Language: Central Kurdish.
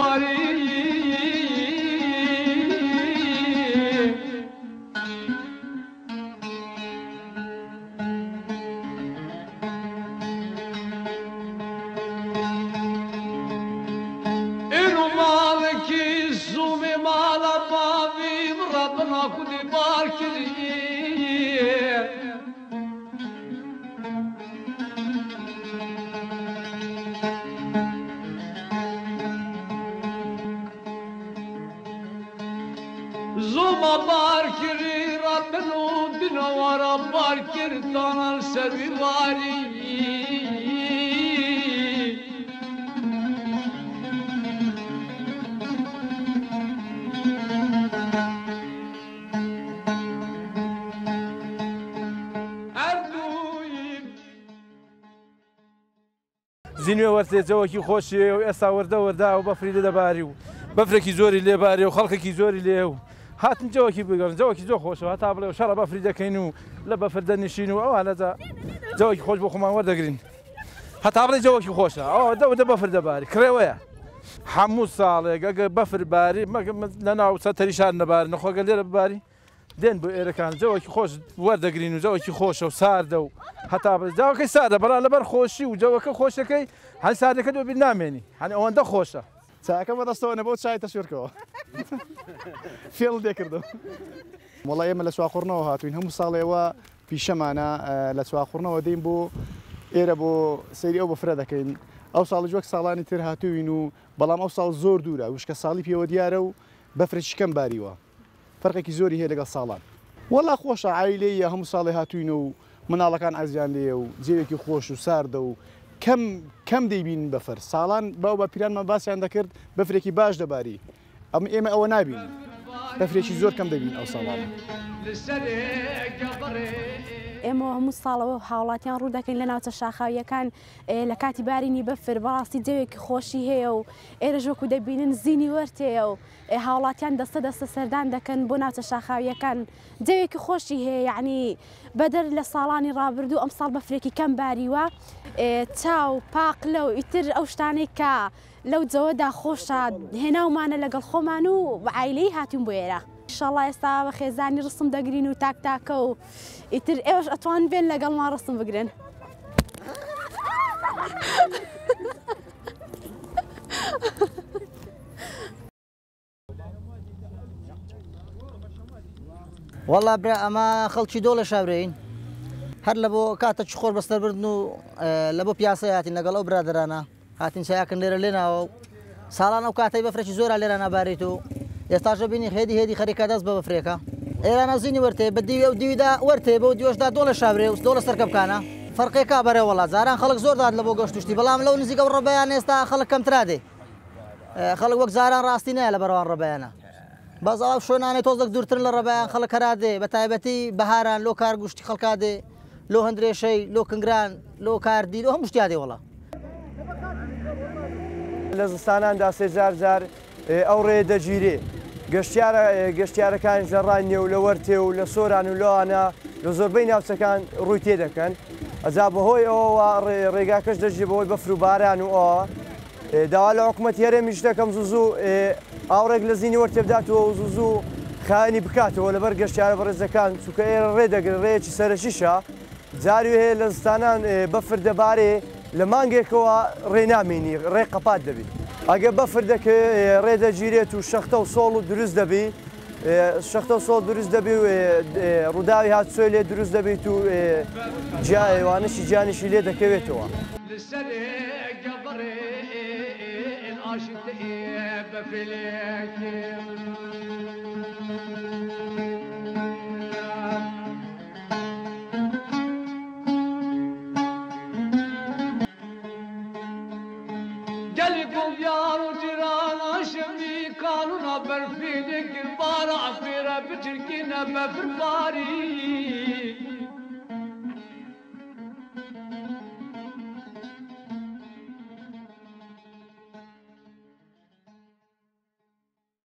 باري إنو مالك الزومي مال بابي ربنا كل بارك لي زوما باركري ربنا دنا ورا باركر دانا السبي غاري زینوێ وەرتێجەوەکی خۆشیێ و ئێستا وەردە وەردا و بەفری دەباری و بەفرێکی زۆری لێبارێ و خەڵکێکی زۆری لێ و هاتن جەوەکی بگەڕن جەوەکی زۆر خۆشەوە هەتا بڵێ و شەڕە بەفری دەکەین و لە بەفر دەنیشین و ئەوانەجا جەوەکی خۆش بۆ خۆمان وەردەگرین هەتا بڵێ جەوەکی خۆشە ئەوە دە بەفر دەباری کرێوەیە هەموو ساڵێک ئەگە بەفر باری لە ناو سەتەریشان نەبارن نەخۆگە لێرە بباری دێن بۆ ئێرەکان جەوەکی خۆش وەردەگرین و جەوەکی خۆشە و ساردە و هەتا جاوەکەی سادە بەڵام لەبەر خۆشی و جەوەکە خۆشەکەی هەر ساردەکە دۆ بیر نامێنی هەن ئەوەندە خۆشە چاکە بەدەستەوە نەبوو چای تەشویرکەوە فێڵ دێکردم وەڵای ئێمە لە چواخۆڕنەوە هاتوین هەموو ساڵێەوە پیشەمانە لە چواخۆڕنەوە دەین بۆ ئێرە بۆ سەیری ئەو بەفرە دەکەین ئەو ساڵی جوەک ساڵانی تر هاتووین و بەڵام ئەو ساڵ زۆر دوورە وشکە ساڵی پێوە دیارە و بەفرێکی کەم باریوە فەرقێکی زۆری هەیە لەگەڵ ساڵان وەڵا خۆشە عایلەیە هەموو ساڵی هاتوین و مناڵەکان ئازیان لێە و جێوێکی خۆش و ساردە و کەم دەیبین بەفر ساڵان باو بە پیرانمان باسییان دەکرد بەفرێکی باش دەباری ئێمە ئەوە نابین بەفرێکی زۆر کەم دەبین ئەو ساڵان ئێمە هەموو ساڵەوە هاوڵاتیان ڕوو دەکەین لە ناوچە شاخاویەکان لە کاتی بارینی بەفر بەڕاستی جەوێکی خۆشی هەیە و ئێرە ژۆکو دەبینن زینی وەرتەیە و هاوڵاتیان دەستە سەردان دەکەن بۆ ناوچە شاخاویەکان جەوێکی خۆشی هەیە یعنی بەدەر لە ساڵانی ڕابردوو ئەم ساڵ بەفرێکی کەم باریوە چاو پاق لەو ئیتر ئەو شتانێک کە لەو جەوەدا خۆشە هێناومانە لەگەڵ خۆمان و عایلەی هاتوون بۆ ئێرە ئینشاڵڵا ئێستا بە خێزانی ڕسم دەگرین و تاکتاکە و ئیتر ئێوەش ئەتوان بێن لەگەڵمان ڕسم بگرن وەڵا برا ئەمە خەڵکی دۆ لە شاورین هەر لە بۆ کاتە چ خۆر بەستەربردن و لە بۆ پیاسە هاتین لەگەڵ ئەو برادرانە هاتین چایاکن لێرە لێناوە و ساڵان ئەو کاتەی بەفرێکی زۆرە لێرە نابارێت و ئێستاژە بینی هێدی خەریکە دەست بە بەفرێکە ئێرانە زینی وەرتێ بە دیوی ئەو دیویدا وەرتێ بۆ دیۆشدا دۆ لە شاورێ و دۆ لە سەرکە بکانە فەرقێکا بەرێ وەڵا جاران خەڵک زۆر داد لە بۆ گەشتوشتی بەڵام لەو نزیکە و ڕێبەیان ئێستا خەڵک کەمترا دێ خەڵک وەک جاران ڕاستی نایە لە بەرەوان ڕێبەیانە باز ئەو شوێنانەی تۆزێک دوورتر لە ڕێبەیان خەڵک هەرا دێ بە تایبەتی بەهاران لۆ کارگوشتی خەڵکا دێ لۆ هەندرێشەی لۆ کنگران لۆ کاردی لۆ هەموو شتیا دێ وەڵا لە زستاناندا سێجار جار ئەو ڕێ دەگیرێ گەشتیارەکان زەڕانیە و لە وەرتێ و لە سۆران و لەوانە لە زۆربەی ناوچەکان ڕووی تێ دەکەن ئەجا بەهۆی ئەوەوە ڕێگاکەش دەژی بەهۆی بەفر و باران و ئەوە داوا لە حکوومەت هەرێمیش دەکەم زوو ئاوڕێک لە زینی وەرتێ بداتەوە و زوو خاوێنی بکاتەوە لەبەر گەشتیارە بەڕێزەکان چونکە ئێرە ڕێدەگرن ڕێیەکی سەرەکیشە جاری هەیە لە زستانان بەفر دەبارێ لە مانگێکەوە ڕێنامێنی ڕێ قەپات دەبێت ئەگە بەفر دەکە ڕێدەگیرێت و شەختە و سۆڵ و دروست دەبی شەختە و سۆڵ دروست دەبی و ڕووداوی هاتسۆی لێ دروست دەبێت و جیاوانشی جانیشی لێ دەکەوێتەوە Yar u ciran aşımı kanuna berfidik bar afira bitirkine befir bari